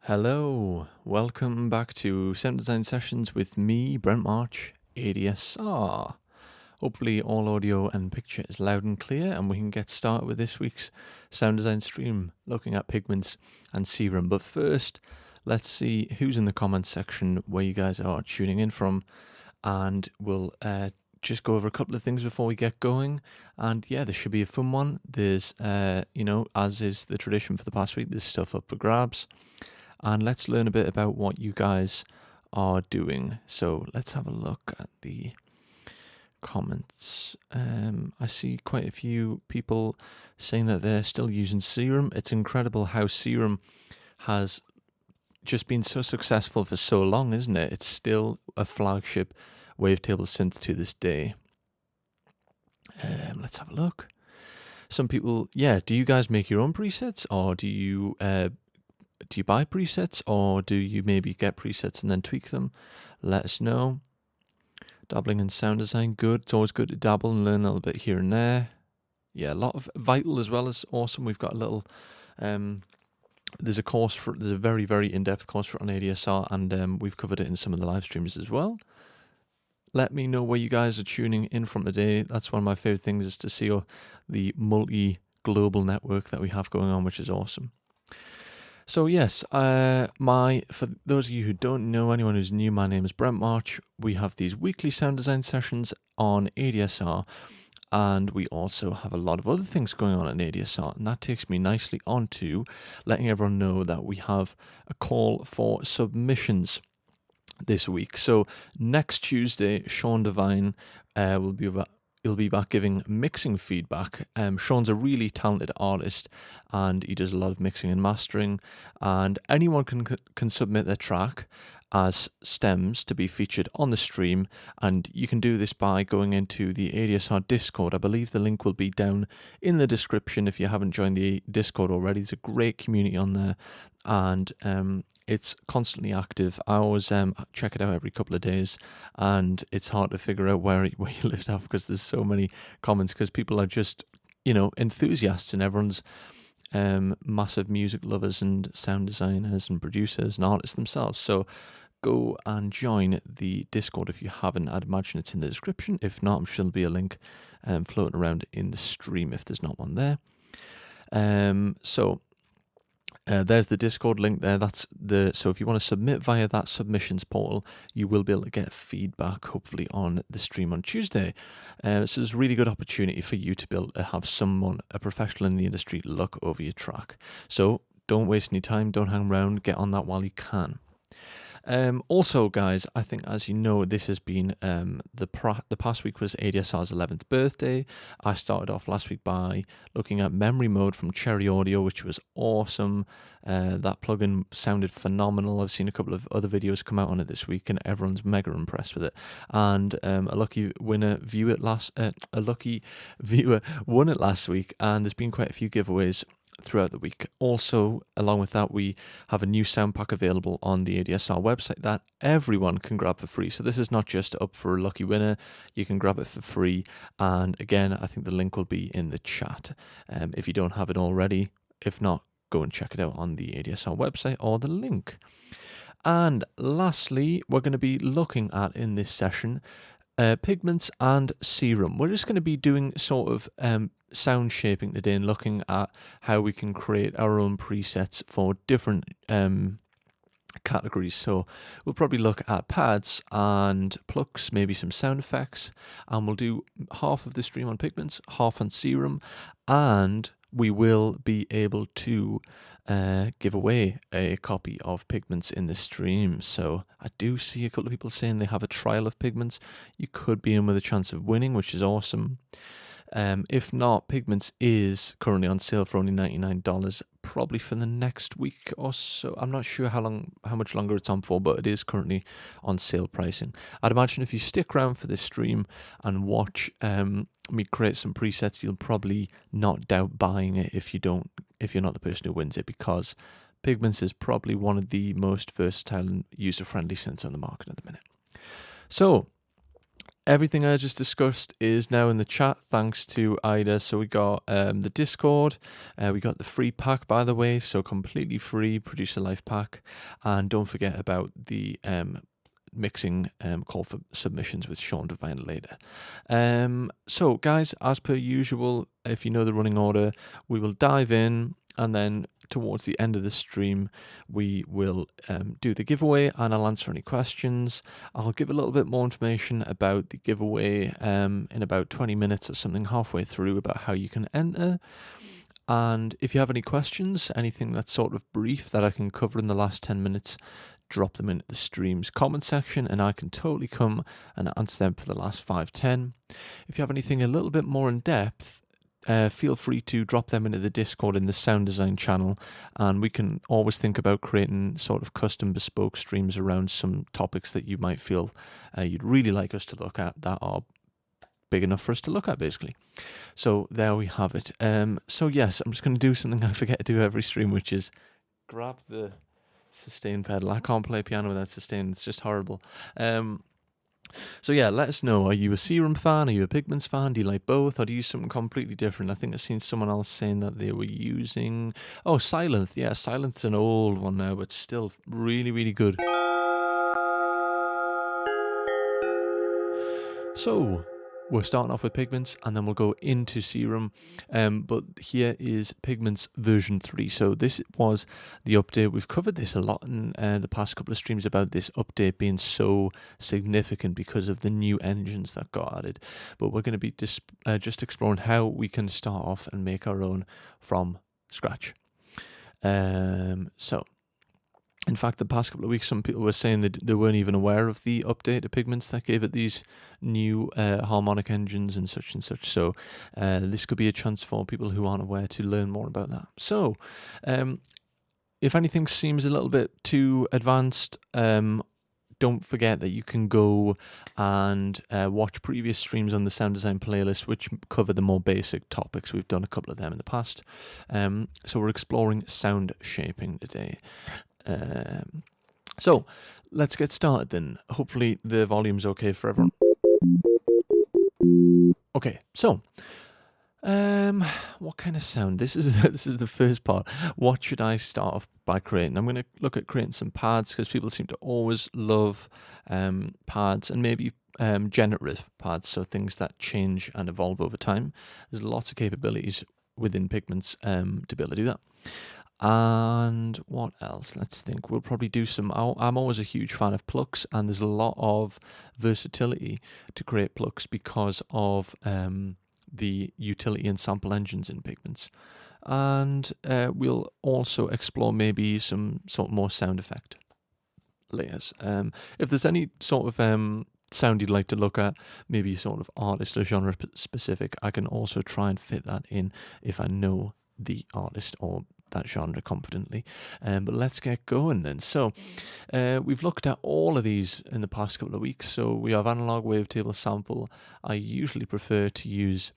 Hello, welcome back to Sound Design Sessions with me, Brent March, ADSR. Hopefully all audio and picture is loud and clear and we can get started with this week's sound design stream, looking at Pigments and Serum. But first, let's see who's in the comments section where you guys are tuning in from, and we'll just go over a couple of things before we get going. And yeah, this should be a fun one. There's, as is the tradition for the past week, there's stuff up for grabs. And let's learn a bit about what you guys are doing. So let's have a look at the comments. I see quite a few people saying that they're still using Serum. It's incredible how Serum has just been so successful for so long, isn't it? It's still a flagship wavetable synth to this day. Let's have a look. Some people, do you guys make your own presets, or do you buy presets, or do you maybe get presets and then tweak them? Let us know. Dabbling in sound design, good. It's always good to dabble and learn a little bit here and there. Yeah, a lot of Vital as well is awesome. We've got a little, there's a very, very in-depth course for on ADSR, and we've covered it in some of the live streams as well. Let me know where you guys are tuning in from today. That's one of my favorite things, is to see the multi-global network that we have going on, which is awesome. So yes, for those of you who don't know, anyone who's new, my name is Brent March. We have these weekly sound design sessions on ADSR, and we also have a lot of other things going on in ADSR, and that takes me nicely on to letting everyone know that we have a call for submissions this week. So next Tuesday, Sean Devine he'll be back giving mixing feedback. Sean's a really talented artist, and he does a lot of mixing and mastering, and anyone can submit their track as stems to be featured on the stream, and you can do this by going into the ADSR Discord. I believe the link will be down in the description if you haven't joined the Discord already. There's a great community on there, and it's constantly active. I always check it out every couple of days, and it's hard to figure out where you lift off, because there's so many comments, because people are just, enthusiasts, and everyone's massive music lovers and sound designers and producers and artists themselves. So go and join the Discord if you haven't. I'd imagine it's in the description. If not, I'm sure there'll be a link floating around in the stream if there's not one there. There's the Discord link there. So if you want to submit via that submissions portal, you will be able to get feedback hopefully on the stream on Tuesday. So it's a really good opportunity for you to be able to have someone, a professional in the industry, look over your track. So don't waste any time, don't hang around, get on that while you can. Also, guys, I think, as you know, this has been the past week was ADSR's 11th birthday. I started off last week by looking at Memory Mode from Cherry Audio, which was awesome. That plugin sounded phenomenal. I've seen a couple of other videos come out on it this week, and everyone's mega impressed with it. And a lucky viewer won it last week, and there's been quite a few giveaways throughout the week. Also, along with that, we have a new sound pack available on the ADSR website that everyone can grab for free. So this is not just up for a lucky winner. You can grab it for free. And again, I think the link will be in the chat if you don't have it already. If not, go and check it out on the ADSR website or the link. And lastly, we're going to be looking at, in this session, Pigments and Serum. We're just going to be doing sort of sound shaping today, and looking at how we can create our own presets for different categories. So we'll probably look at pads and plucks, maybe some sound effects, and we'll do half of the stream on Pigments, half on Serum, and we will be able to give away a copy of Pigments in the stream. So I do see a couple of people saying they have a trial of Pigments. You could be in with a chance of winning, which is awesome. If not, Pigments is currently on sale for only $99, probably for the next week or so. I'm not sure how much longer it's on for, but it is currently on sale pricing. I'd imagine if you stick around for this stream and watch me create some presets, you'll probably not doubt buying it if you're not the person who wins it, because Pigments is probably one of the most versatile and user-friendly synths on the market at the minute. So Everything I just discussed is now in the chat, thanks to Ida. So we got the Discord, we got the free pack, by the way, so completely free Producer Life pack, and don't forget about the mixing call for submissions with Sean Devine later. So guys, as per usual, if you know the running order, we will dive in, and then towards the end of the stream, we will do the giveaway, and I'll answer any questions. I'll give a little bit more information about the giveaway in about 20 minutes or something, halfway through, about how you can enter. And if you have any questions, anything that's sort of brief that I can cover in the last 10 minutes, drop them into the stream's comment section, and I can totally come and answer them for the last 5-10. If you have anything a little bit more in depth, feel free to drop them into the Discord in the sound design channel, and we can always think about creating sort of custom bespoke streams around some topics that you might feel you'd really like us to look at, that are big enough for us to look at, basically. So there we have it. So yes, I'm just going to do something I forget to do every stream, which is grab the sustain pedal. I can't play piano without sustain, it's just horrible. So yeah, let us know. Are you a Serum fan? Are you a Pigments fan? Do you like both? Or do you use something completely different? I think I've seen someone else saying that they were using... Oh, Silent. Yeah, Silent's an old one now, but still really, really good. So... we're starting off with Pigments, and then we'll go into Serum. But here is Pigments version 3. So this was the update. We've covered this a lot in the past couple of streams about this update being so significant because of the new engines that got added. But we're going to be just exploring how we can start off and make our own from scratch. So... in fact, the past couple of weeks, some people were saying that they weren't even aware of the update to Pigments that gave it these new harmonic engines and such. So this could be a chance for people who aren't aware to learn more about that. So if anything seems a little bit too advanced, don't forget that you can go and watch previous streams on the Sound Design playlist, which cover the more basic topics. We've done a couple of them in the past. So we're exploring sound shaping today. So let's get started then. Hopefully the volume's okay for everyone. Okay, so what kind of sound? This is the first part. What should I start off by creating? I'm going to look at creating some pads, because people seem to always love pads, and maybe generative pads, so things that change and evolve over time. There's lots of capabilities within Pigments to be able to do that. And what else? Let's think. We'll probably do some... I'm always a huge fan of plucks, and there's a lot of versatility to create plucks because of the utility and sample engines in Pigments. And we'll also explore maybe some sort of more sound effect layers. If there's any sort of sound you'd like to look at, maybe sort of artist or genre specific, I can also try and fit that in if I know the artist or that genre competently. But let's get going then. So we've looked at all of these in the past couple of weeks. So we have analog, wavetable, sample. I usually prefer to use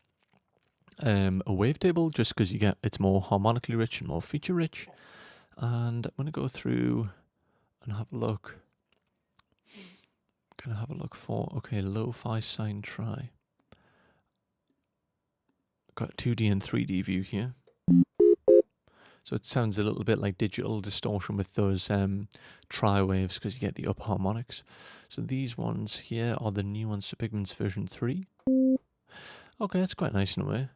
a wavetable, just because it's more harmonically rich and more feature rich. And I'm going to go through and have a look. I'm going to have a look for, okay, lo-fi sine try. Got 2D and 3D view here. So it sounds a little bit like digital distortion with those tri waves, because you get the up harmonics. So these ones here are the new ones for Pigments version 3. Okay, that's quite nice in a way.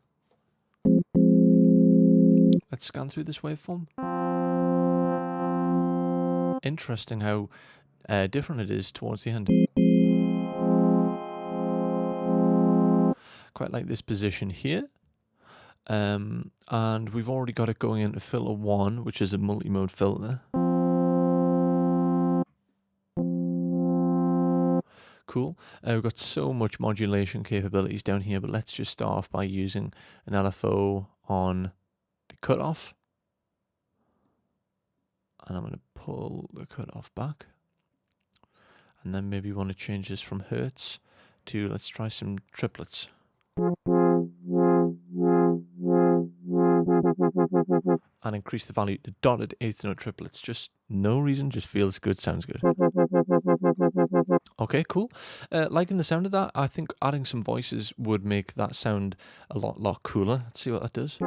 Let's scan through this waveform. Interesting how different it is towards the end. Quite like this position here. And we've already got it going into filter 1, which is a multi-mode filter. Cool. We've got so much modulation capabilities down here, but let's just start off by using an LFO on the cutoff. And I'm going to pull the cutoff back. And then maybe we want to change this from hertz to, let's try some triplets. And increase the value to dotted eighth note triplets. Just no reason, just feels good, sounds good. Okay, cool. Liking the sound of that, I think adding some voices would make that sound a lot cooler. Let's see what that does.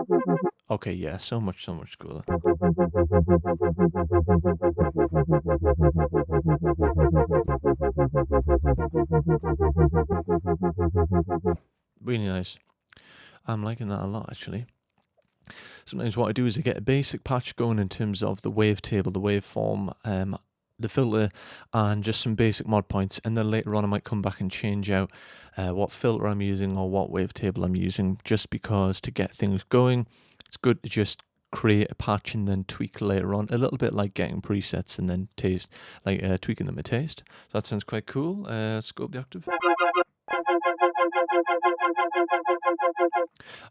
Okay, yeah, so much cooler. Really nice. I'm liking that a lot, actually. Sometimes what I do is I get a basic patch going in terms of the wavetable, the waveform, the filter, and just some basic mod points, and then later on I might come back and change out what filter I'm using or what wavetable I'm using, just because to get things going, it's good to just create a patch and then tweak later on, a little bit like getting presets and then tweaking them a taste. So that sounds quite cool. Let's go up the octave.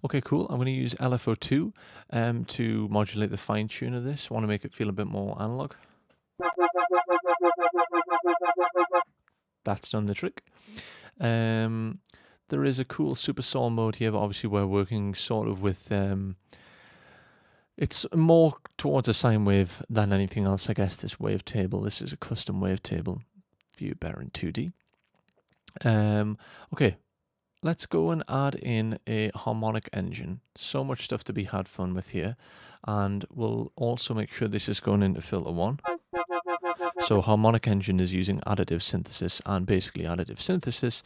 Okay, cool. I'm going to use LFO2 to modulate the fine tune of this. I want to make it feel a bit more analog. That's done the trick. There is a cool super saw mode here, but obviously we're working sort of with it's more towards a sine wave than anything else, I guess, this wavetable. This is a custom wavetable. View better in 2D. Okay, let's go and add in a harmonic engine. So much stuff to be had fun with here. And we'll also make sure this is going into filter 1. So harmonic engine is using additive synthesis, and basically additive synthesis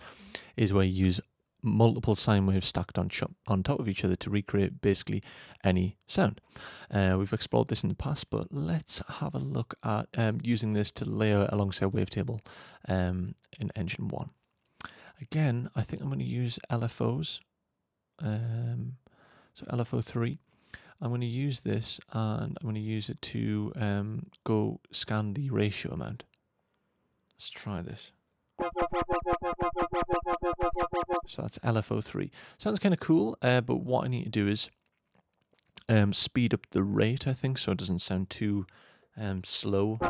is where you use multiple sine waves stacked on top of each other to recreate basically any sound. We've explored this in the past, but let's have a look at using this to layer alongside wavetable in engine 1. Again, I think I'm going to use LFOs. So LFO3. I'm going to use this and I'm going to use it to go scan the ratio amount. Let's try this. So that's LFO3. Sounds kind of cool, but what I need to do is speed up the rate, I think, so it doesn't sound too slow.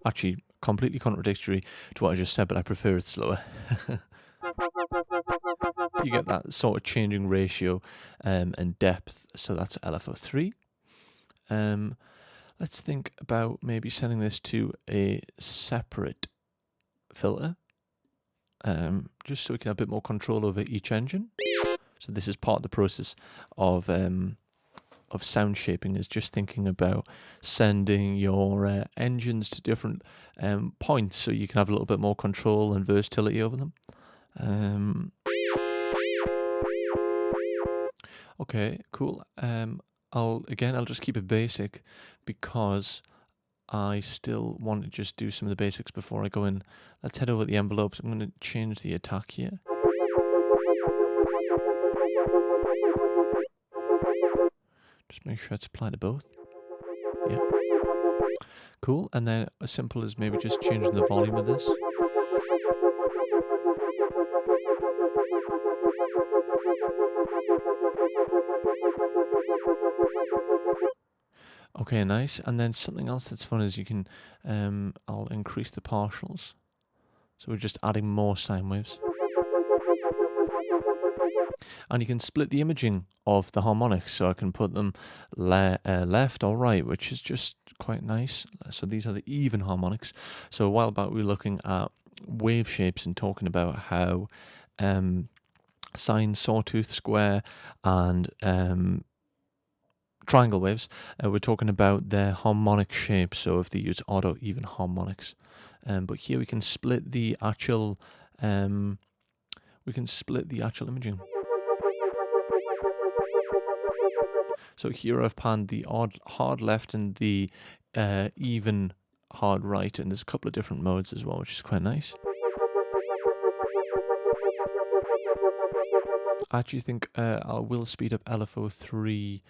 Actually, completely contradictory to what I just said, but I prefer it slower. You get that sort of changing ratio and depth, so that's LFO3. Let's think about maybe sending this to a separate filter, just so we can have a bit more control over each engine. So this is part of the process of sound shaping, is just thinking about sending your engines to different points so you can have a little bit more control and versatility over them. Okay, cool. I'll just keep it basic because I still want to just do some of the basics before I go in. Let's head over the envelopes. I'm going to change the attack here. Just make sure it's applied to both. Yeah. Cool. And then as simple as maybe just changing the volume of this. Okay, nice. And then something else that's fun is you can, I'll increase the partials. So we're just adding more sine waves. And you can split the imaging of the harmonics, so I can put them left or right, which is just quite nice. So these are the even harmonics. So a while back we were looking at wave shapes and talking about how sine, sawtooth, square, and triangle waves, we're talking about their harmonic shape, so if they use odd or even harmonics. But here we can split the actual imaging. So here I've panned the odd hard left and the even hard right, and there's a couple of different modes as well, which is quite nice. I actually think I will speed up LFO3.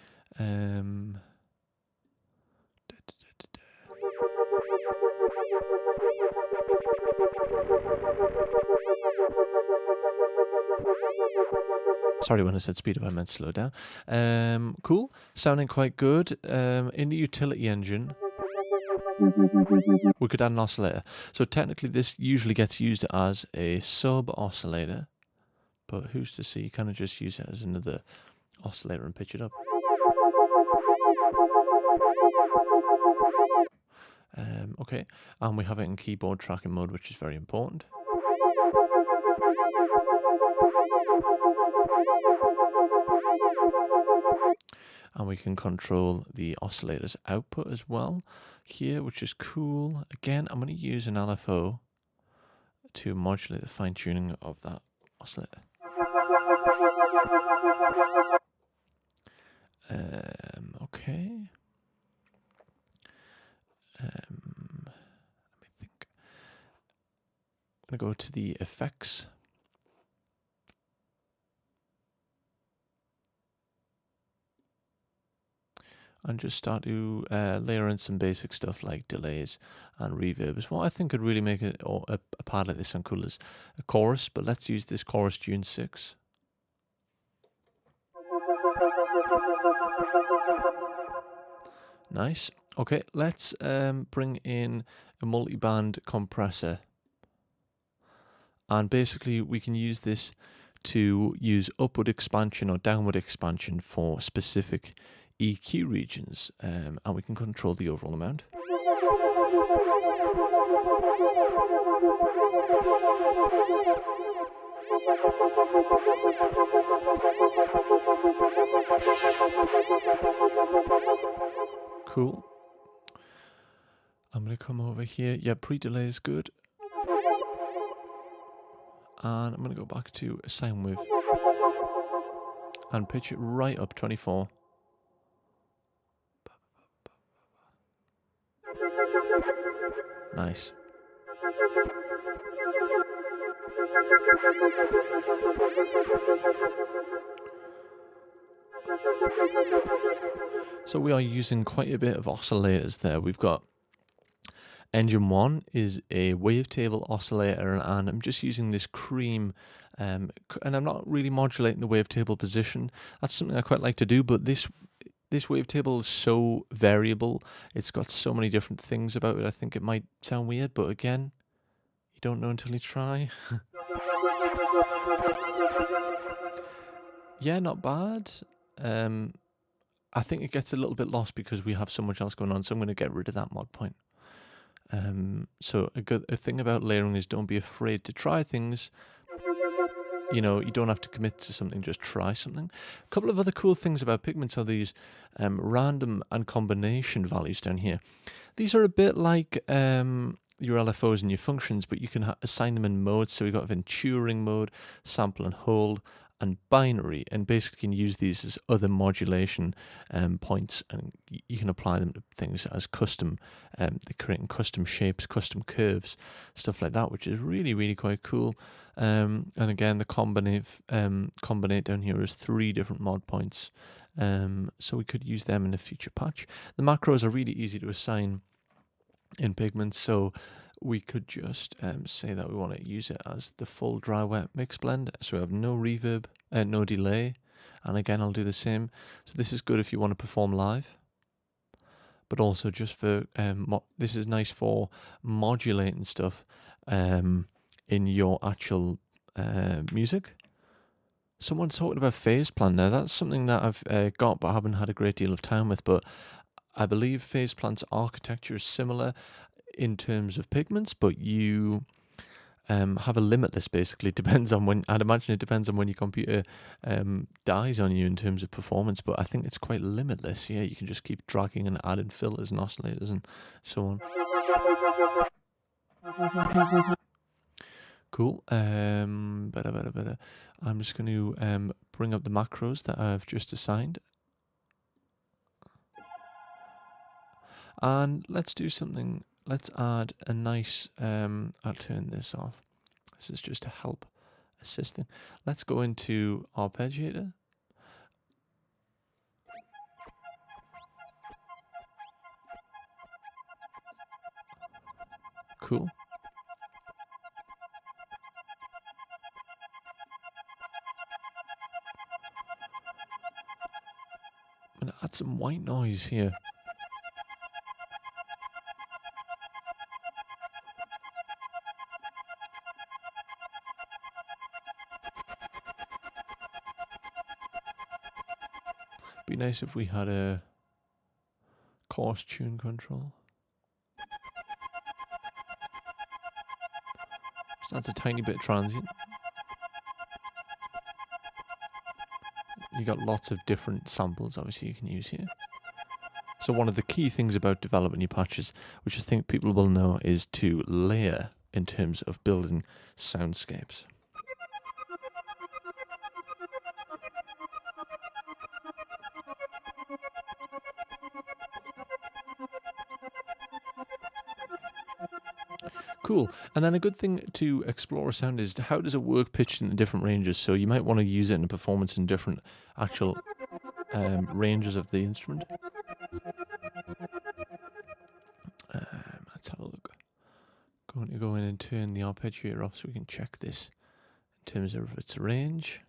Sorry, when I said speed up, I meant slow down. Cool, sounding quite good. In the utility engine, we could add an oscillator. So technically this usually gets used as a sub-oscillator, but who's to say? You kind of just use it as another oscillator and pitch it up. Okay, and we have it in keyboard tracking mode, which is very important. And we can control the oscillator's output as well here, which is cool. Again, I'm going to use an LFO to modulate the fine-tuning of that oscillator. Okay. Let me think. I'm going to go to the effects. And just start to layer in some basic stuff like delays and reverbs. What I think could really make it a part like this sound cool is a chorus, but let's use this chorus tune 6. Nice. Okay, let's bring in a multi-band compressor. And basically we can use this to use upward expansion or downward expansion for specific EQ regions, and we can control the overall amount. Cool. I'm going to come over here. Yeah, pre-delay is good. And I'm going to go back to a sine wave and pitch it right up 24. Nice. So we are using quite a bit of oscillators there. We've got Engine 1 is a wavetable oscillator, and I'm just using this cream, and I'm not really modulating the wavetable position. That's something I quite like to do, but this wavetable is so variable. It's got so many different things about it. I think it might sound weird, but again, you don't know until you try. Yeah, not bad. I think it gets a little bit lost because we have so much else going on, so I'm going to get rid of that mod point. So a thing about layering is don't be afraid to try things. You know, you don't have to commit to something, just try something. A couple of other cool things about Pigments are these random and combination values down here. These are a bit like your LFOs and your functions, but you can assign them in modes. So we've got Venturing mode, sample and hold, and binary, and basically can use these as other modulation points, and you can apply them to things as custom. They're creating custom shapes, custom curves, stuff like that, which is really, really quite cool. And again, the combinate down here is 3 different mod points, so we could use them in a future patch. The macros are really easy to assign in Pigments, so we could just say that we want to use it as the full dry wet mix blend, so we have no reverb, no delay, and again I'll do the same. So this is good if you want to perform live, but also just for this is nice for modulating stuff in your actual music. Someone's talking about phase plan now. That's something that I've got but haven't had a great deal of time with, but I believe phase plan's architecture is similar in terms of Pigments, but you have a limitless, basically. Depends on when, I'd imagine it depends on when your computer dies on you in terms of performance, but I think it's quite limitless. Yeah, you can just keep dragging and adding filters and oscillators and so on. Cool. Better. I'm just going to bring up the macros that I've just assigned. And let's do something. Let's add a nice, I'll turn this off. This is just to help assisting. Let's go into arpeggiator. Cool. I'm gonna add some white noise here. Be nice if we had a coarse tune control. Just adds a tiny bit of transient. You got lots of different samples, obviously, you can use here. So one of the key things about developing your patches, which I think people will know, is to layer in terms of building soundscapes. Cool. And then a good thing to explore a sound is how does it work pitched in the different ranges. So you might want to use it in a performance in different actual ranges of the instrument. Let's have a look. Going to go in and turn the arpeggiator off so we can check this in terms of its range.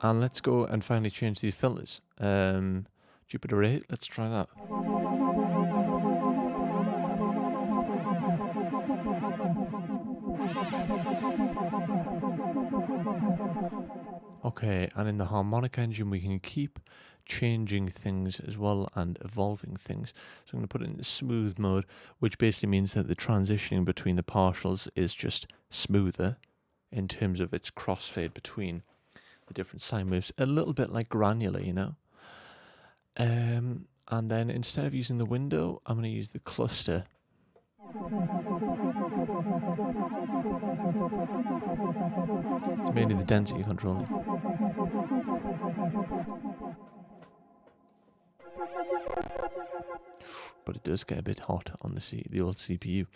And let's go and finally change these filters. Jupiter 8, let's try that. Okay, and in the harmonic engine we can keep changing things as well and evolving things. So I'm going to put it in smooth mode, which basically means that the transitioning between the partials is just smoother in terms of its crossfade between the different sine waves. A little bit like granular, you know. And then instead of using the window, I'm going to use the cluster. It's mainly the density controlling. But it does get a bit hot on the old CPU.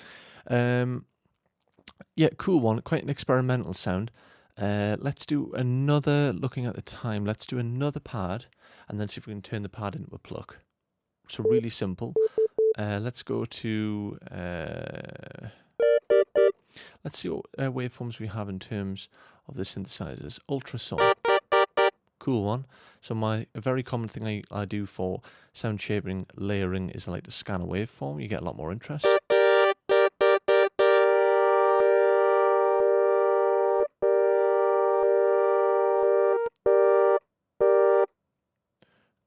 Yeah, cool one. Quite an experimental sound. Let's do another, looking at the time, let's do another pad and then see if we can turn the pad into a pluck. So really simple. Let's go to, let's see what waveforms we have in terms of the synthesizers. Ultrasound. Cool one. So a very common thing I do for sound shaping layering is I like to scan a waveform. You get a lot more interest.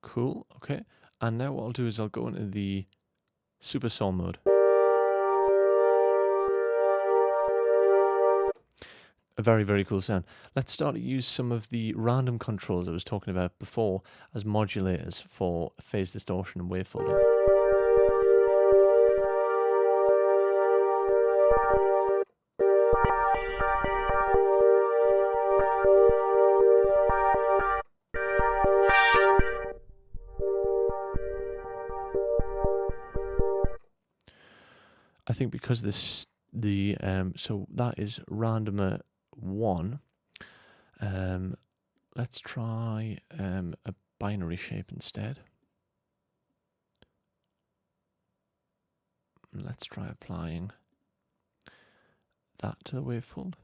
Cool, okay. And now what I'll do is I'll go into the super saw mode. A very, very cool sound. Let's start to use some of the random controls I was talking about before as modulators for phase distortion and wave folding. I think because so that is randomer 1. Let's try a binary shape instead. Let's try applying that to the wavefold.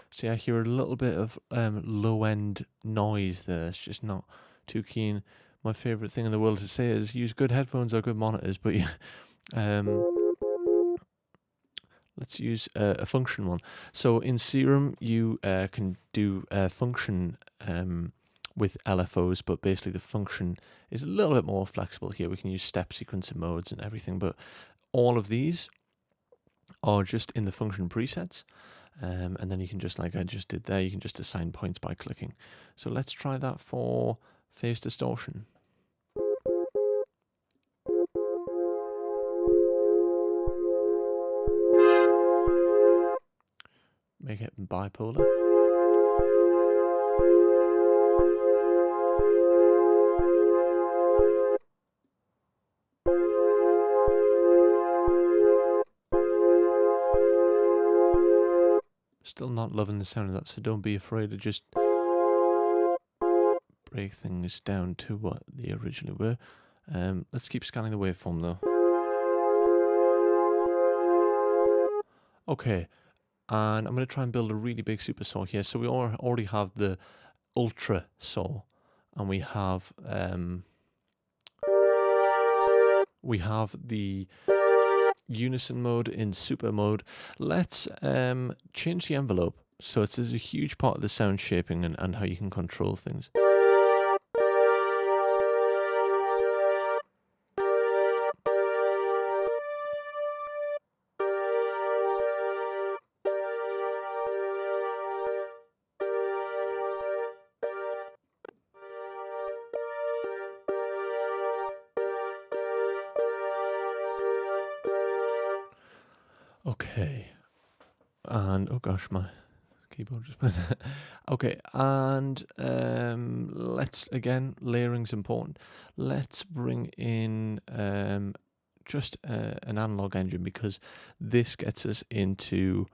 See, I hear a little bit of low-end noise there. It's just not too keen. My favourite thing in the world to say is use good headphones or good monitors, but yeah, let's use a function one. So in Serum, you can do a function with LFOs, but basically the function is a little bit more flexible here. We can use step sequencer modes and everything, but all of these are just in the function presets. And then you can just, like I just did there, you can just assign points by clicking. So let's try that for phase distortion. Make it bipolar. Still not loving the sound of that, so don't be afraid to just break things down to what they originally were. Let's keep scanning the waveform though. Okay, and I'm going to try and build a really big super saw here. So we already have the ultra saw, and we have the unison mode in super mode. Let's change the envelope So it's a huge part of the sound shaping and how you can control things. Okay, and oh gosh, my keyboard just went. Okay, and let's, again, layering's important. Let's bring in just an analog engine, because this gets us into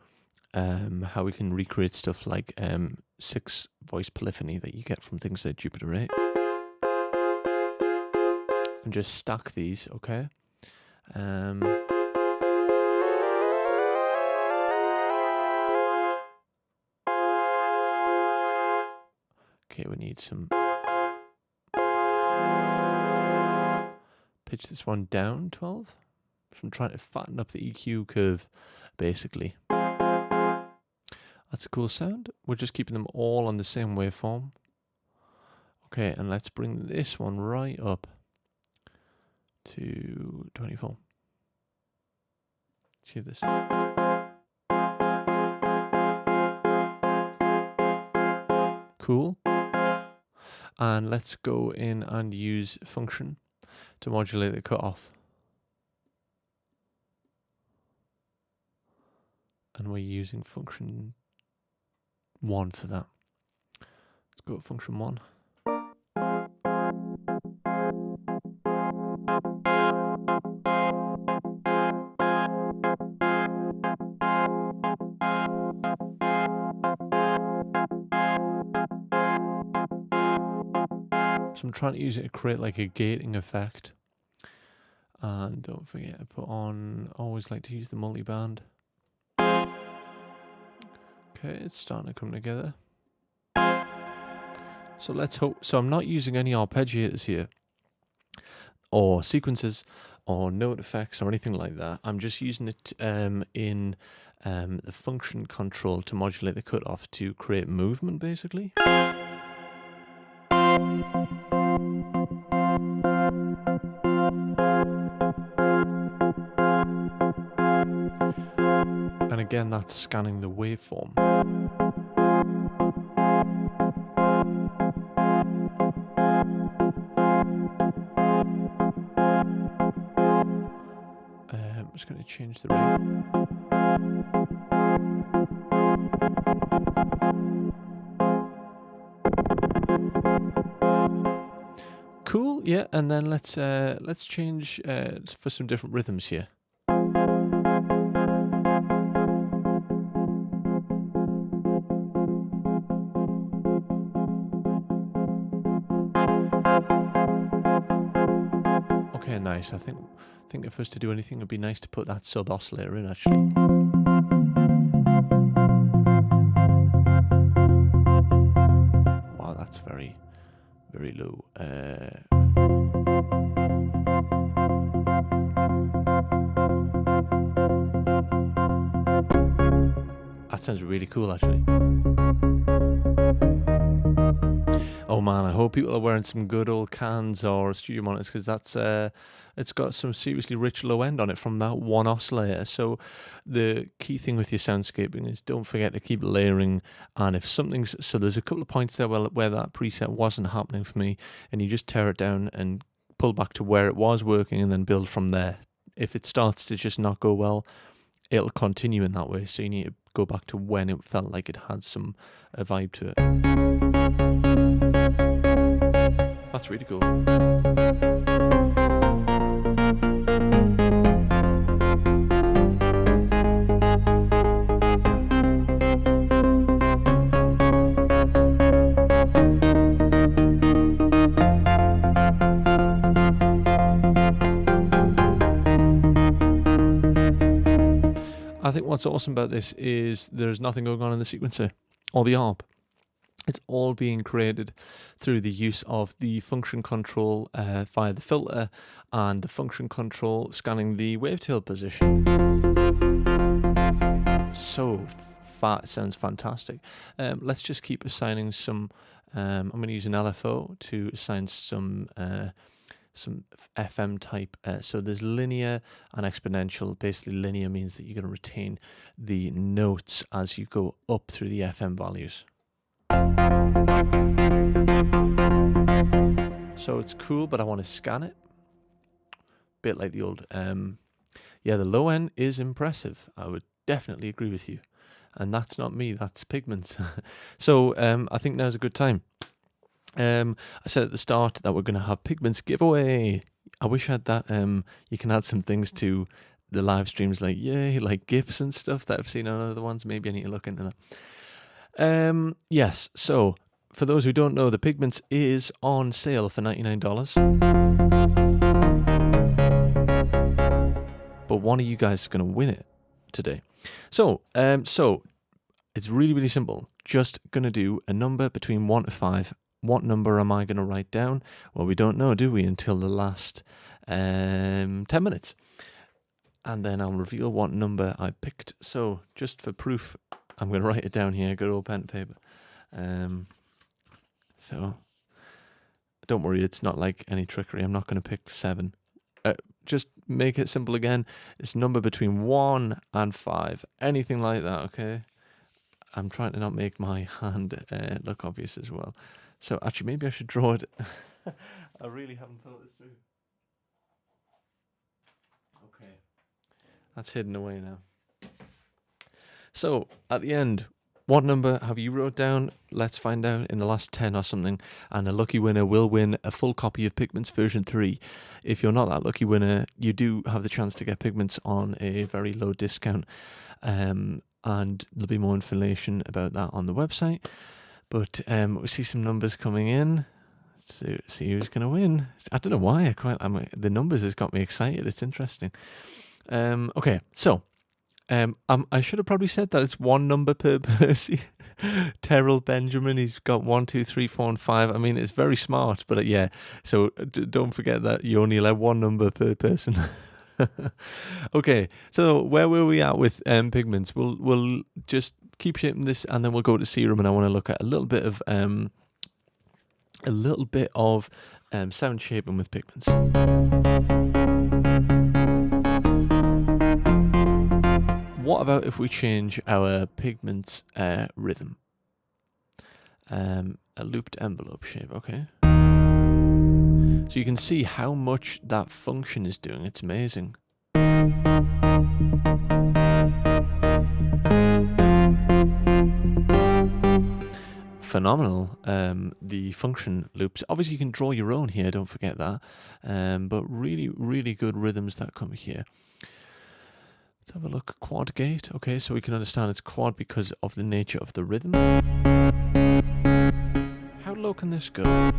how we can recreate stuff like 6-voice polyphony that you get from things like Jupiter 8. And just stack these, okay? Okay, we need some. Pitch this one down 12. So I'm trying to fatten up the EQ curve, basically. That's a cool sound. We're just keeping them all on the same waveform. Okay, and let's bring this one right up to 24. Let's hear this. Cool. And let's go in and use function to modulate the cutoff. And we're using function 1 for that. Let's go with function 1. So I'm trying to use it to create like a gating effect. And don't forget to put on, always like to use the multiband. Okay, it's starting to come together. So let's hope, so I'm not using any arpeggiators here, or sequences, or note effects, or anything like that. I'm just using it in the function control to modulate the cutoff to create movement, basically. And again, that's scanning the waveform. I'm just going to change the rate. Cool, yeah, and then let's change for some different rhythms here. Okay, nice. I think if I was to do anything, it'd be nice to put that sub oscillator in, actually. Wow, that's very, very low. That sounds really cool, actually. Oh man, I hope people are wearing some good old cans or studio monitors, because that's it's got some seriously rich low end on it from that one oscillator. So the key thing with your soundscaping is don't forget to keep layering. And if something's, so there's a couple of points there where that preset wasn't happening for me, and you just tear it down and pull back to where it was working and then build from there. If it starts to just not go well, it'll continue in that way. So you need to go back to when it felt like it had some vibe to it. That's really cool. I think what's awesome about this is there's nothing going on in the sequencer or the ARP. It's all being created through the use of the function control via the filter, and the function control scanning the wavetail position. So sounds fantastic. Let's just keep assigning some. I'm going to use an LFO to assign some FM type. So there's linear and exponential. Basically, linear means that you're going to retain the notes as you go up through the FM values. So it's cool, but I want to scan it. Bit like the old. Yeah, the low end is impressive. I would definitely agree with you. And that's not me, that's Pigments. So I think now's a good time. I said at the start that we're going to have Pigments giveaway. I wish I had that. You can add some things to the live streams like, yay, like GIFs and stuff that I've seen on other ones. Maybe I need to look into that. Yes, so for those who don't know, the Pigments is on sale for $99. But one of you guys is going to win it today. So it's really, really simple. Just going to do a number between 1 to 5. What number am I going to write down? Well, we don't know, do we, until the last 10 minutes. And then I'll reveal what number I picked. So just for proof, I'm going to write it down here. Good old pen and paper. So don't worry, it's not like any trickery. I'm not going to pick 7. Just make it simple again. It's a number between 1 and 5. Anything like that, okay? I'm trying to not make my hand look obvious as well. So actually, maybe I should draw it. I really haven't thought this through. Okay. That's hidden away now. So at the end, what number have you wrote down? Let's find out in the last 10 or something. And a lucky winner will win a full copy of Pigments version 3. If you're not that lucky winner, you do have the chance to get Pigments on a very low discount. And there'll be more information about that on the website. But we see some numbers coming in. So see who's going to win. I don't know why. The numbers has got me excited. It's interesting. Okay, so I should have probably said that it's one number per person. Terrell Benjamin, he's got 1, 2, 3, 4, and 5. I mean, it's very smart, but yeah. So don't forget that you only allow one number per person. Okay, so where were we at with Pigments? We'll just keep shaping this, and then we'll go to Serum, and I want to look at a little bit of sound shaping with Pigments. What about if we change our Pigments rhythm? A looped envelope shape, okay. So you can see how much that function is doing. It's amazing. Phenomenal. The function loops. Obviously, you can draw your own here. Don't forget that. But really, really good rhythms that come here. Let's have a look. Quad gate. Okay, so we can understand it's quad because of the nature of the rhythm. How low can this go?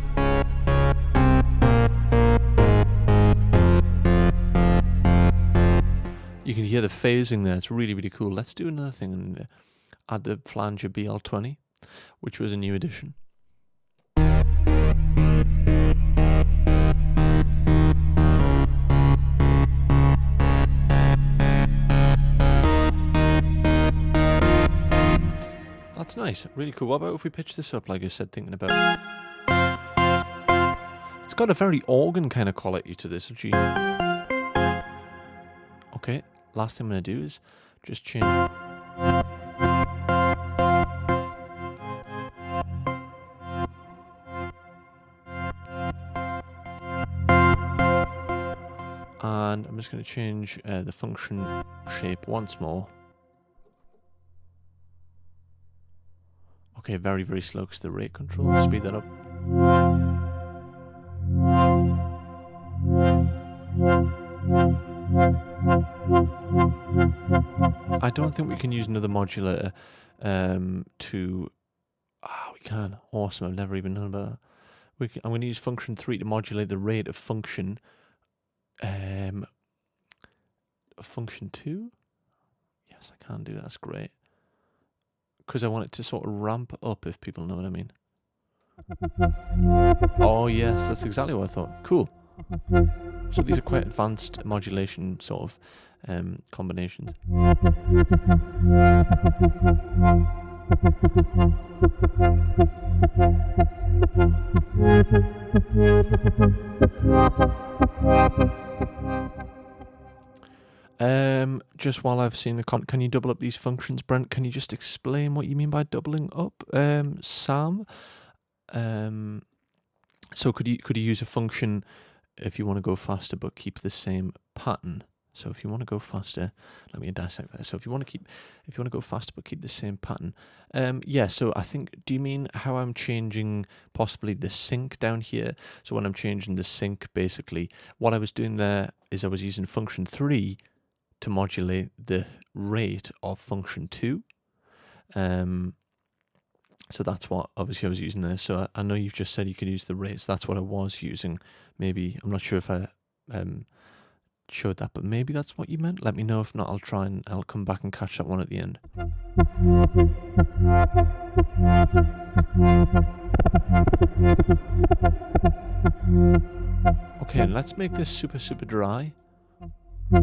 You can hear the phasing there. It's really, really cool. Let's do another thing and add the flanger BL20, which was a new addition. That's nice. Really cool. What about if we pitch this up, like I said, thinking about... It's got a very organ kind of quality to this. Okay, last thing I'm going to do is just change... And I'm just going to change the function shape once more. Okay, very, very slow because the rate control. Speed that up. I don't think we can use another modulator to... we can. Awesome, I've never even known about that. I'm going to use function 3 to modulate the rate of function... function 2? Yes, I can do that. That's great. Because I want it to sort of ramp up, if people know what I mean. Oh, yes, that's exactly what I thought. Cool. So these are quite advanced modulation sort of combinations. Just while I've seen the can you double up these functions, Brent? Can you just explain what you mean by doubling up, Sam? So could you use a function if you want to go faster but keep the same pattern? So if you want to go faster, let me dissect that. So if you want to go faster but keep the same pattern, yeah. So I think, do you mean how I'm changing possibly the sync down here? So when I'm changing the sync, basically what I was doing there is I was using function 3 to modulate the rate of function 2. So that's what obviously I was using there. So I know you've just said you could use the rates. That's what I was using. Maybe, I'm not sure if I showed that, but maybe that's what you meant. Let me know. If not, I'll come back and catch that one at the end. Okay, and let's make this super, super dry. You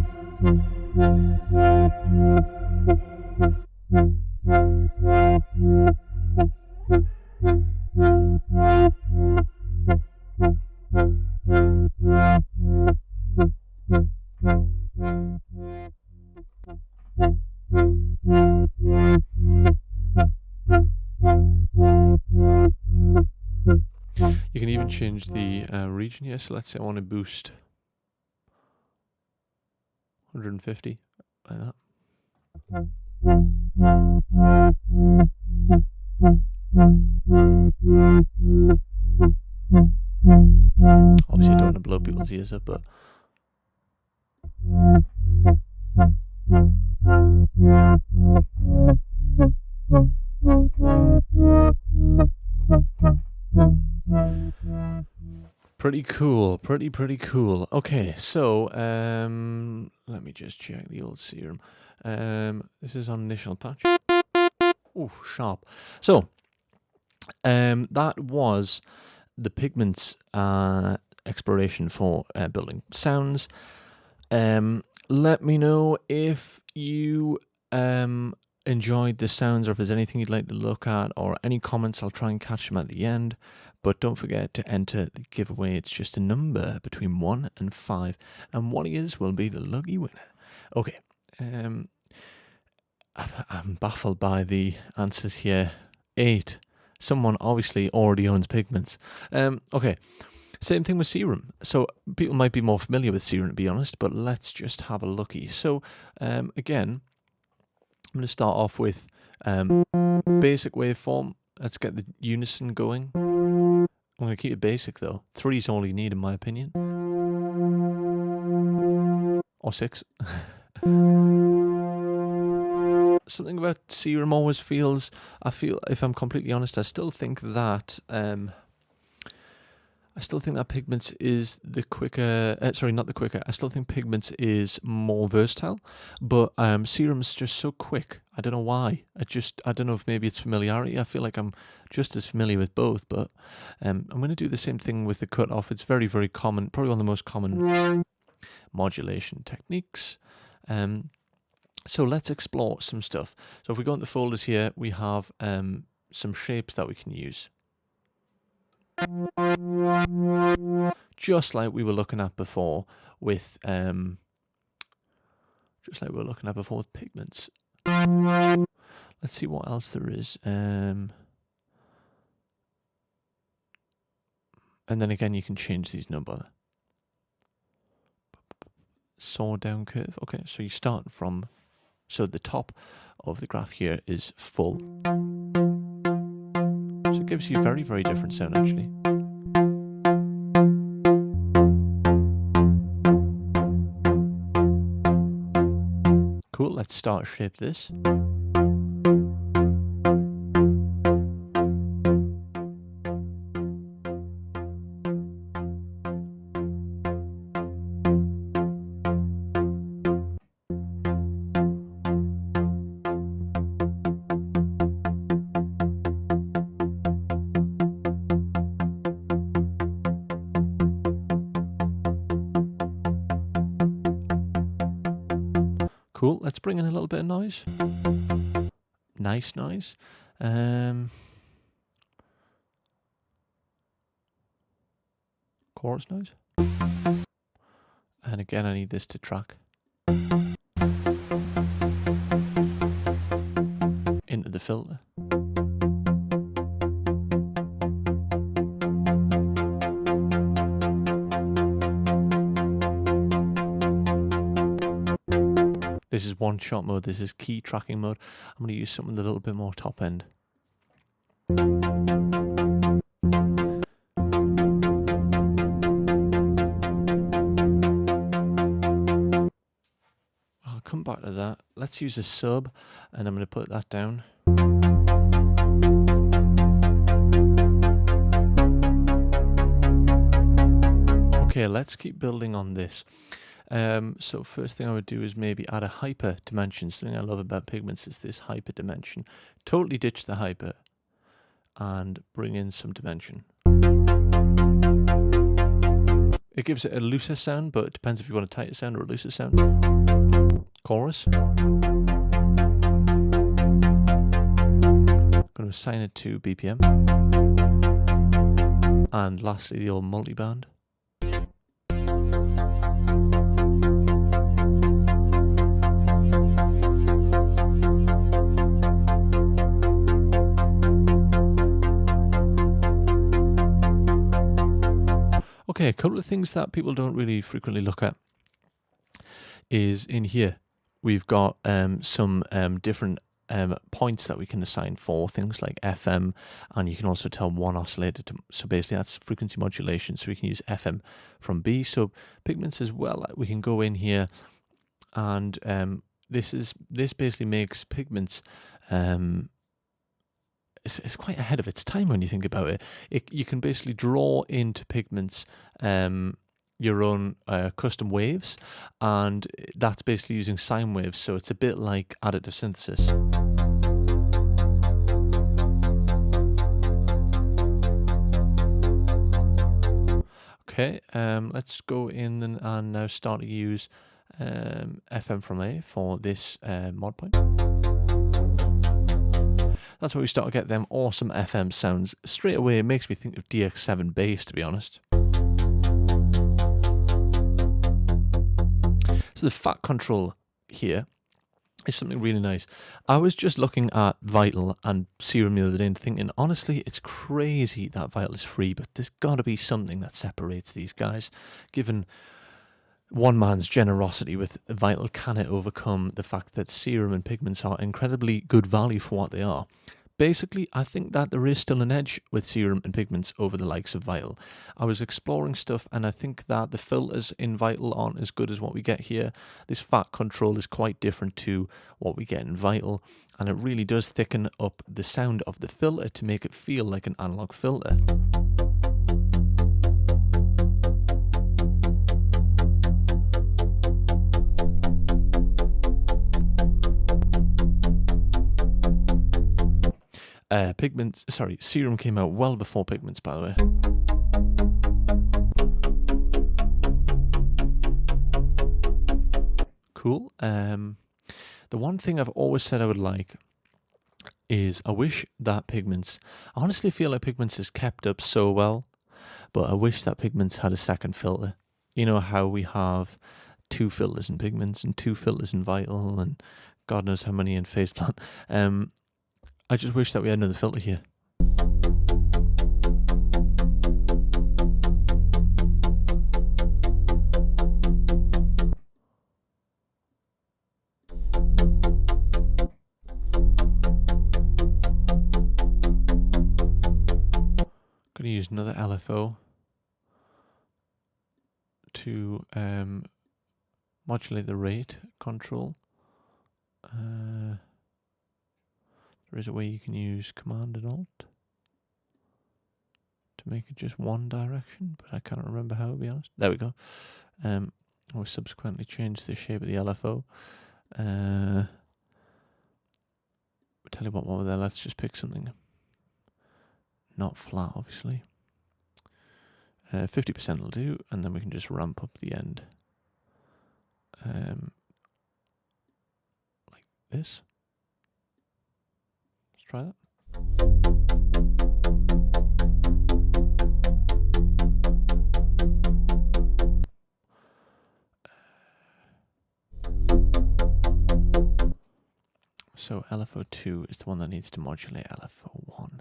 can even change the region here. So let's say I want to boost 150, like that. Obviously I don't want to blow people's ears up, but pretty cool, pretty cool. Okay, so let me just check the old Serum. This is on initial patch. Oh, sharp. So that was the Pigments exploration for building sounds. Let me know if you enjoyed the sounds, or if there's anything you'd like to look at, or any comments. I'll try and catch them at the end. But don't forget to enter the giveaway. It's just a number between 1 and 5, and what he is will be the lucky winner. Okay. I'm baffled by the answers here. 8. Someone obviously already owns Pigments. Okay. Same thing with Serum. So people might be more familiar with Serum, to be honest, but let's just have a looky. So again, I'm going to start off with basic waveform. Let's get the unison going. I'm going to keep it basic though. 3 is all you need in my opinion. Or 6. Something about Serum always feels, if I'm completely honest, I still think that Pigments is the quicker, not the quicker, I still think Pigments is more versatile, but Serum's just so quick. I don't know why. I don't know if maybe it's familiarity. I feel like I'm just as familiar with both, but I'm going to do the same thing with the cutoff. It's very, very common, probably one of the most common modulation techniques. So let's explore some stuff. So if we go into folders here, we have some shapes that we can use. Just like we were looking at before with Pigments. Let's see what else there is. And then again, you can change these number. Saw down curve. Okay, so you start from, so the top of the graph here is full. So it gives you a very, very different sound actually. Cool, let's start shape this. Cool. Let's bring in a little bit of noise. Nice noise. Chorus noise. And again, I need this to track into the filter. This is one shot mode, this is key tracking mode. I'm going to use something a little bit more top end. I'll come back to that. Let's use a sub, and I'm going to put that down. Okay, let's keep building on this. So first thing I would do is maybe add a hyper dimension. Something I love about Pigments is this hyper dimension. Totally ditch the hyper and bring in some dimension. It gives it a looser sound, but it depends if you want a tighter sound or a looser sound. Chorus. Going to assign it to BPM. And lastly, the old multiband. Okay, a couple of things that people don't really frequently look at is in here. We've got some different points that we can assign for things like FM, and you can also tell one oscillator to, so basically that's frequency modulation, so we can use FM from B. So Pigments as well, we can go in here and this basically makes Pigments it's quite ahead of its time when you think about it. You can basically draw into Pigments your own custom waves, and that's basically using sine waves, so it's a bit like additive synthesis. Okay, let's go in and now start to use FM from A for this mod point. That's where we start to get them awesome FM sounds. Straight away, it makes me think of DX7 bass, to be honest. So the fat control here is something really nice. I was just looking at Vital and Serum the other day and thinking, honestly, it's crazy that Vital is free, but there's got to be something that separates these guys. Given one man's generosity with Vital, can it overcome the fact that Serum and Pigments are incredibly good value for what they are? Basically, I think that there is still an edge with Serum and Pigments over the likes of Vital. I was exploring stuff, and I think that the filters in Vital aren't as good as what we get here. This fat control is quite different to what we get in Vital, and it really does thicken up the sound of the filter to make it feel like an analog filter. Serum came out well before Pigments, by the way. Cool. The one thing I've always said I would like is I wish that Pigments, I honestly feel like Pigments is kept up so well, but I wish that Pigments had a second filter. You know how we have 2 filters in Pigments and 2 filters in Vital and God knows how many in Phase Plant. I just wish that we had another filter here. Gonna use another LFO to modulate the rate control. There is a way you can use Command and Alt to make it just one direction, but I can't remember how, to be honest. There we go. We'll subsequently change the shape of the LFO. I'll tell you what, while we're there, let's just pick something not flat, obviously. 50% will do, and then we can just ramp up the end. this. Let's try that. So LFO2 is the one that needs to modulate LFO1.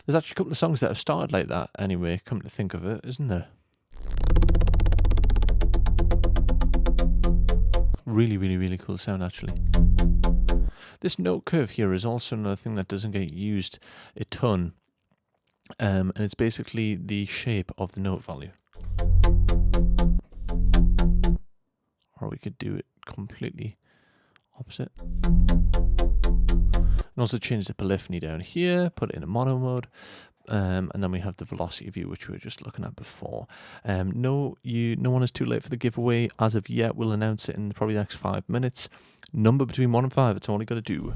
There's actually a couple of songs that have started like that anyway, come to think of it, isn't there? Really, really, really cool sound actually. This note curve here is also another thing that doesn't get used a ton. And it's basically the shape of the note value. Or we could do it completely opposite. And also change the polyphony down here, put it in a mono mode, and then we have the velocity view, which we were just looking at before. No one is too late for the giveaway as of yet. We'll announce it in probably the next 5 minutes. Number between 1 and 5, it's all you got to do.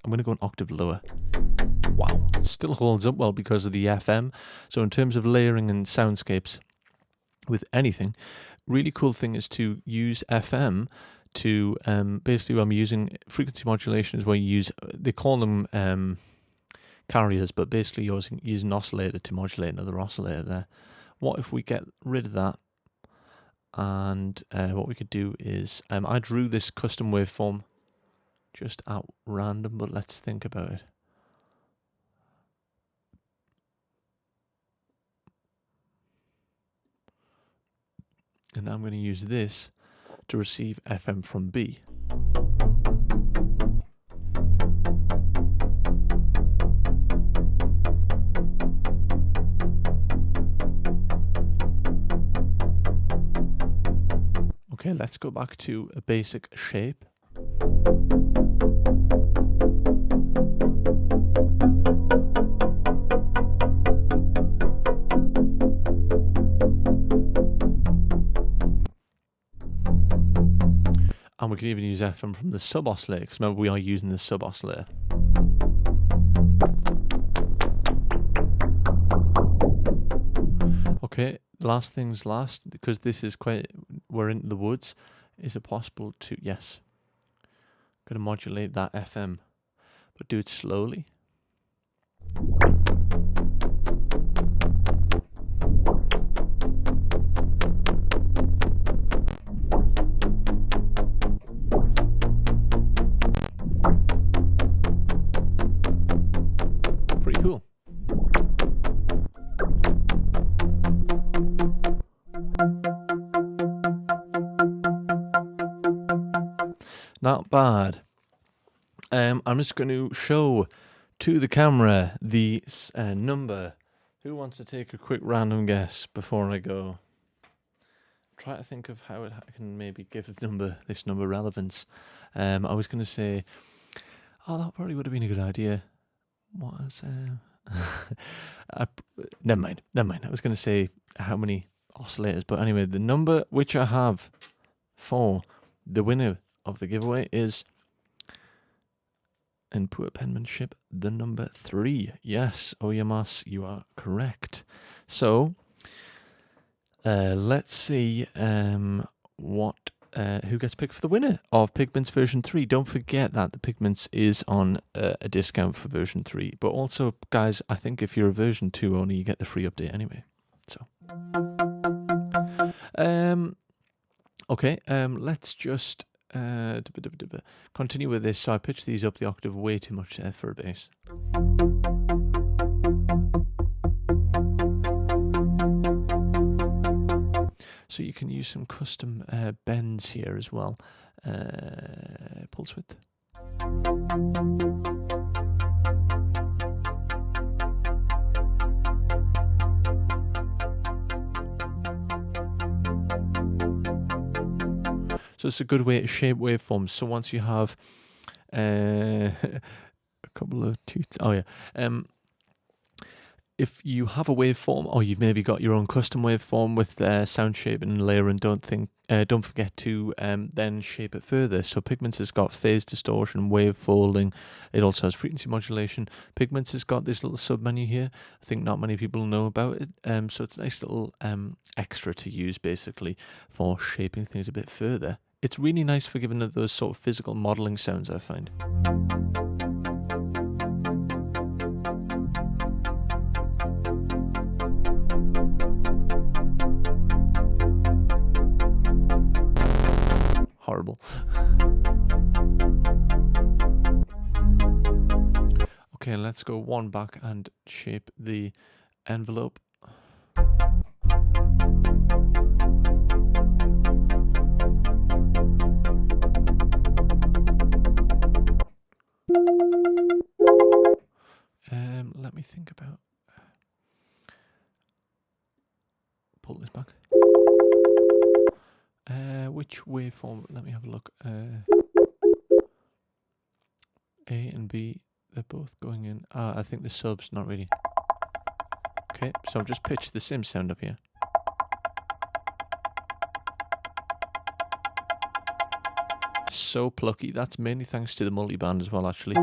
I'm going to go an octave lower. Wow, still holds up well because of the FM. So in terms of layering and soundscapes with anything, really cool thing is to use FM to basically when I'm using frequency modulation is where you use, they call them carriers, but basically you're using an oscillator to modulate another oscillator there. What if we get rid of that? And what we could do is, I drew this custom waveform just at random, but let's think about it. And now I'm going to use this to receive FM from B. Okay, let's go back to a basic shape. And we can even use FM from the sub-oscillator, because remember we are using the sub-oscillator. Okay, last things last, because this is we're into the woods, is it possible to, yes, I'm going to modulate that FM, but do it slowly. Pretty cool. Not bad. I'm just going to show to the camera the number. Who wants to take a quick random guess before I go? Try to think of how I can maybe give this number relevance. I was going to say, oh, that probably would have been a good idea. What was never mind. I was going to say how many oscillators, but anyway, the number which I have for the winner of the giveaway is, in poor penmanship, the number 3. Yes, Oyamas, you are correct. So let's see who gets picked for the winner of Pigments version 3. Don't forget that the Pigments is on a discount for version 3. But also, guys, I think if you're a version 2 only, you get the free update anyway. So, okay, let's just continue with this. So I pitched these up the octave way too much there for a bass. So you can use some custom bends here as well. Pulse width. So it's a good way to shape waveforms. So once you have a couple of if you have a waveform, or you've maybe got your own custom waveform with sound shaping and layer, and don't think don't forget to then shape it further. So Pigments has got phase distortion, wave folding. It also has frequency modulation. Pigments has got this little sub menu here. I think not many people know about it. So it's a nice little extra to use basically for shaping things a bit further. It's really nice for giving it those sort of physical modeling sounds, I find. Horrible. Okay, let's go one back and shape the envelope. Let me think about. Pull this back. Which waveform? Let me have a look. A and B, they're both going in. I think the sub's not really. Okay, so I've just pitched the same sound up here. So plucky. That's mainly thanks to the multiband as well, actually.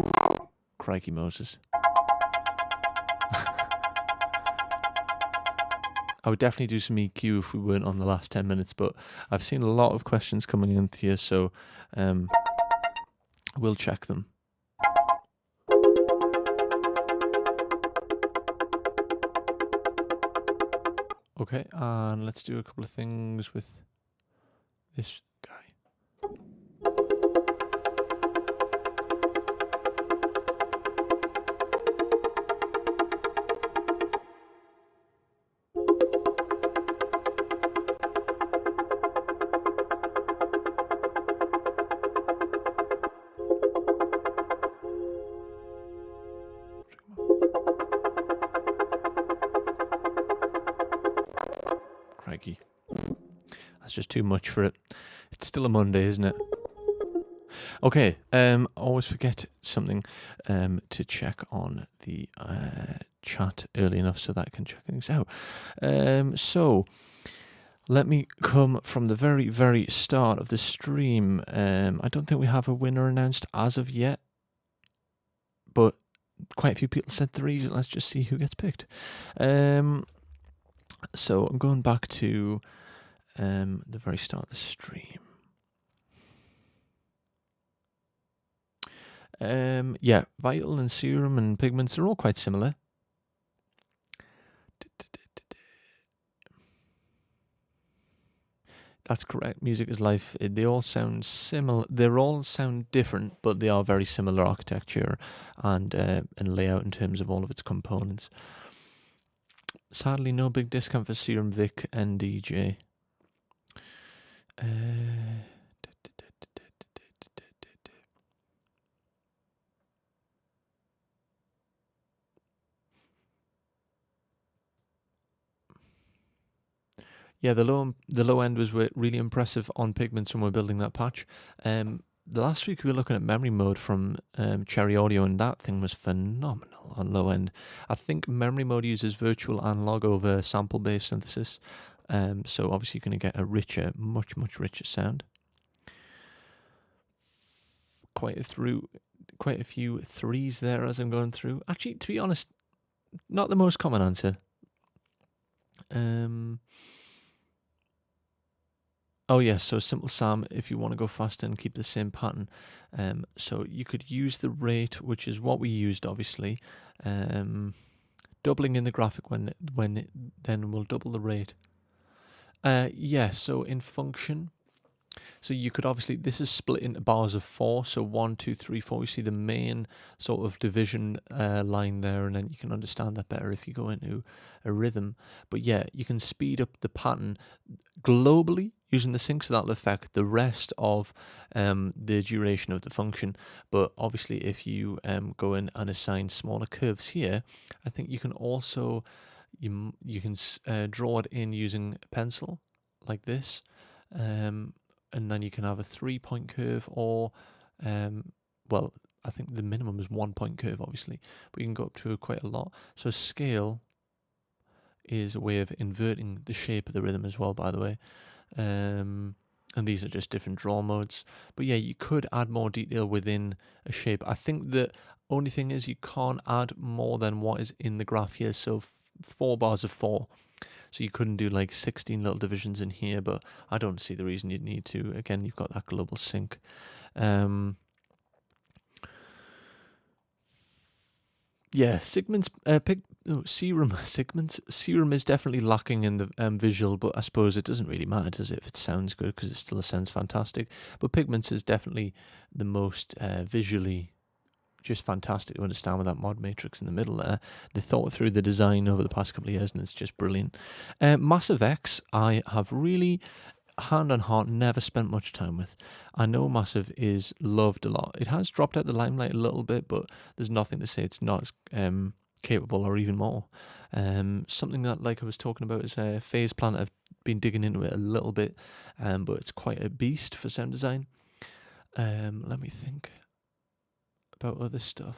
Crikey Moses. I would definitely do some EQ if we weren't on the last 10 minutes, but I've seen a lot of questions coming in here, so we'll check them. Okay, and let's do a couple of things with this guy. Crikey. That's just too much for it. It's still a Monday, isn't it? Okay, always forget something to check on the chat early enough so that I can check things out. So let me come from the very, very start of the stream. I don't think we have a winner announced as of yet, but quite a few people said 3. Let's just see who gets picked. So I'm going back to the very start of the stream. Yeah, Vital and Serum and Pigments are all quite similar. That's correct. Music is life. They all sound similar. They all sound different, but they are very similar architecture and layout in terms of all of its components. Sadly, no big discount for Serum, Vic, and DJ. Yeah, the low end was really impressive on Pigments when we're building that patch. The last week we were looking at memory mode from Cherry Audio, and that thing was phenomenal on low end. I think memory mode uses virtual analog over sample-based synthesis, so obviously you're going to get a richer, much richer sound. Quite a few 3s there as I'm going through. Actually, to be honest, not the most common answer. Oh yes, so Simple Sam, if you want to go faster and keep the same pattern. So you could use the rate, which is what we used, obviously. Doubling in the graphic then we'll double the rate. Yeah, so in function, so you could obviously, this is split into bars of 4, so 1, 2, 3, 4. You see the main sort of division line there, and then you can understand that better if you go into a rhythm. But yeah, you can speed up the pattern globally using the sync, so that'll affect the rest of the duration of the function. But obviously if you go in and assign smaller curves here, I think you can also you can draw it in using a pencil like this, and then you can have a 3-point curve, or well, I think the minimum is 1-point curve obviously, but you can go up to quite a lot. So scale is a way of inverting the shape of the rhythm as well, by the way. and these are just different draw modes. But yeah, you could add more detail within a shape. I think the only thing is you can't add more than what is in the graph here. So 4 bars of 4. So you couldn't do like 16 little divisions in here, but I don't see the reason you'd need to. Again, you've got that global sync. Yeah, Serum Serum is definitely lacking in the visual, but I suppose it doesn't really matter, does it, if it sounds good, because it still sounds fantastic. But Pigments is definitely the most visually just fantastic to understand with that mod matrix in the middle there. They thought through the design over the past couple of years, and it's just brilliant. Massive X, I have really, hand on heart, never spent much time with. I know Massive is loved a lot. It has dropped out the limelight a little bit, but there's nothing to say it's not as capable or even more. Something that, like I was talking about, is Phase Plant. I've been digging into it a little bit, but it's quite a beast for sound design. Let me think about other stuff.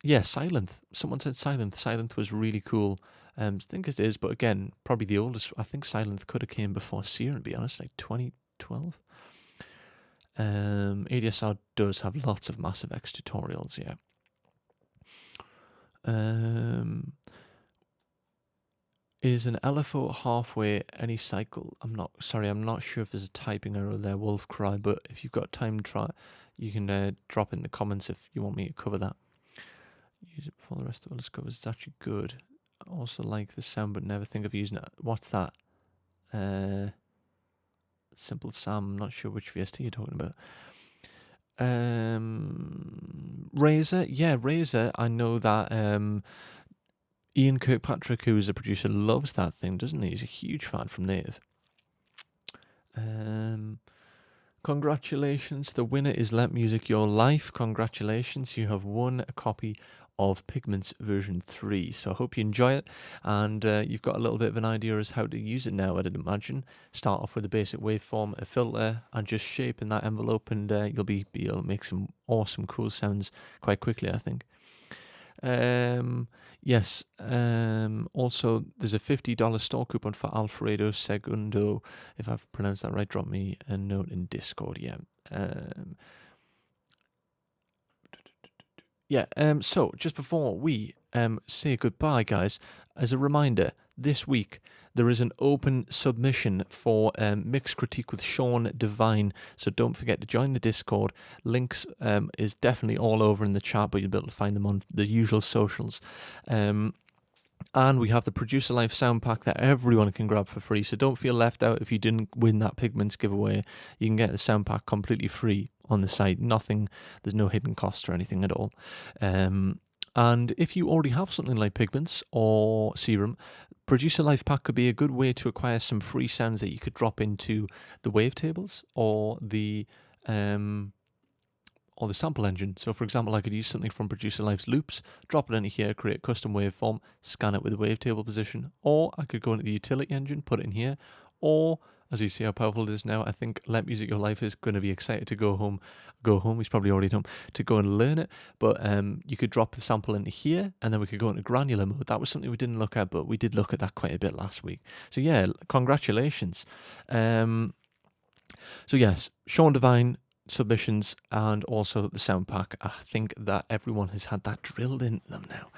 Yeah, Silent. Someone said Silent. Silent was really cool. I think it is, but again, probably the oldest. I think Silent could have came before Serum, to be honest, like 2012. ADSR does have lots of Massive X tutorials, yeah. Is an LFO halfway any cycle? I'm not sure if there's a typing error there, Wolf Cry, but if you've got time to try, you can drop in the comments if you want me to cover that. Use it before the rest of the list covers. It's actually good. I also like the sound, but never think of using it. What's that? Simple Sam. I'm not sure which VST you're talking about. Razor. Yeah, Razor. I know that Ian Kirkpatrick, who is a producer, loves that thing, doesn't he? He's a huge fan from Native. Congratulations. The winner is Let Music Your Life. Congratulations. You have won a copy of Pigments version 3. So I hope you enjoy it, and you've got a little bit of an idea as how to use it now, I'd imagine. Start off with a basic waveform, a filter, and just shape in that envelope, and you'll be able to make some awesome, cool sounds quite quickly, I think. Yes. Also, there's a $50 store coupon for Alfredo Segundo. If I've pronounced that right, drop me a note in Discord. Yeah. So just before we say goodbye, guys, as a reminder, this week there is an open submission for Mixed Critique with Sean Devine, so don't forget to join the Discord. Links is definitely all over in the chat, but you'll be able to find them on the usual socials. And we have the Producer Life sound pack that everyone can grab for free, so don't feel left out if you didn't win that Pigments giveaway. You can get the sound pack completely free on the site. There's no hidden cost or anything at all. And if you already have something like Pigments or Serum, Producer Life Pack could be a good way to acquire some free sounds that you could drop into the wavetables or the sample engine. So for example, I could use something from Producer Life's loops, drop it into here, create a custom waveform, scan it with a wavetable position, or I could go into the utility engine, put it in here, or as you see how powerful it is now, I think Let Music Your Life is going to be excited to go home, he's probably already home, to go and learn it, but you could drop the sample into here, and then we could go into granular mode. That was something we didn't look at, but we did look at that quite a bit last week. So yeah, congratulations. So yes, Sean Devine, submissions, and also the sound pack. I think that everyone has had that drilled into them now.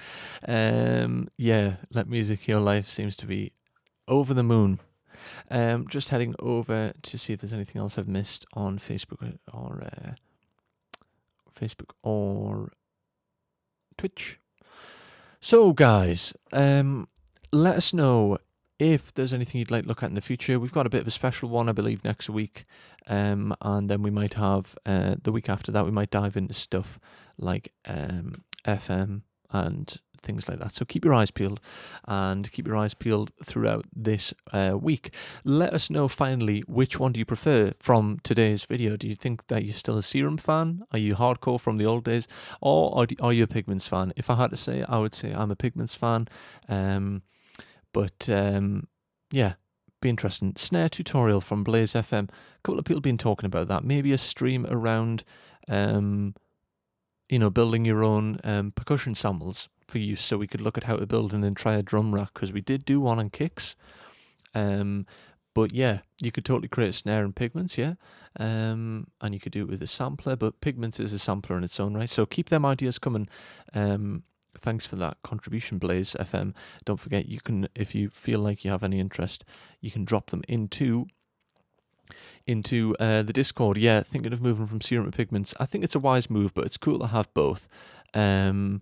Yeah, Let Music Your Life seems to be over the moon. Just heading over to see if there's anything else I've missed on Facebook or Twitch. So guys, let us know if there's anything you'd like to look at in the future. We've got a bit of a special one, I believe, next week. And then we might have, the week after that, we might dive into stuff like FM and things like that. So keep your eyes peeled, and keep your eyes peeled throughout this week. Let us know, finally, which one do you prefer from today's video? Do you think that you're still a Serum fan? Are you hardcore from the old days? Or are you a Pigments fan? If I had to say, I would say I'm a Pigments fan. But yeah, be interesting. Snare tutorial from Blaze FM. A couple of people have been talking about that. Maybe a stream around, building your own percussion samples for use, so we could look at how to build and then try a drum rack, because we did do one on kicks. But But yeah, you could totally create a snare in Pigments, yeah. And you could do it with a sampler, but Pigments is a sampler in its own right. So keep them ideas coming. Thanks for that contribution, Blaze FM. Don't forget, you can, if you feel like you have any interest, you can drop them into the Discord. Yeah, thinking of moving from Serum to Pigments. I think it's a wise move, but it's cool to have both. And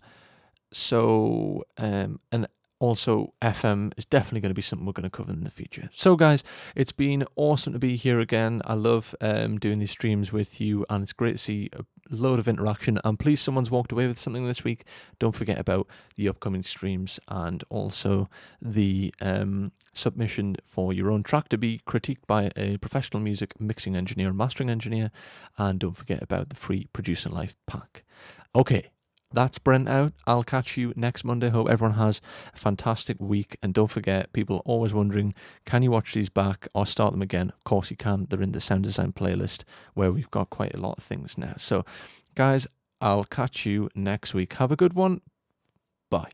also FM is definitely going to be something we're going to cover in the future. So guys, it's been awesome to be here again. I love doing these streams with you, and it's great to see a load of interaction. And please, someone's walked away with something this week. Don't forget about the upcoming streams and also the submission for your own track to be critiqued by a professional music mixing engineer and mastering engineer. And don't forget about the free Producing Life pack. Okay, that's Brent out. I'll catch you next Monday. Hope everyone has a fantastic week. And don't forget, people are always wondering, can you watch these back or start them again? Of course you can. They're in the sound design playlist where we've got quite a lot of things now. So guys, I'll catch you next week. Have a good one. Bye.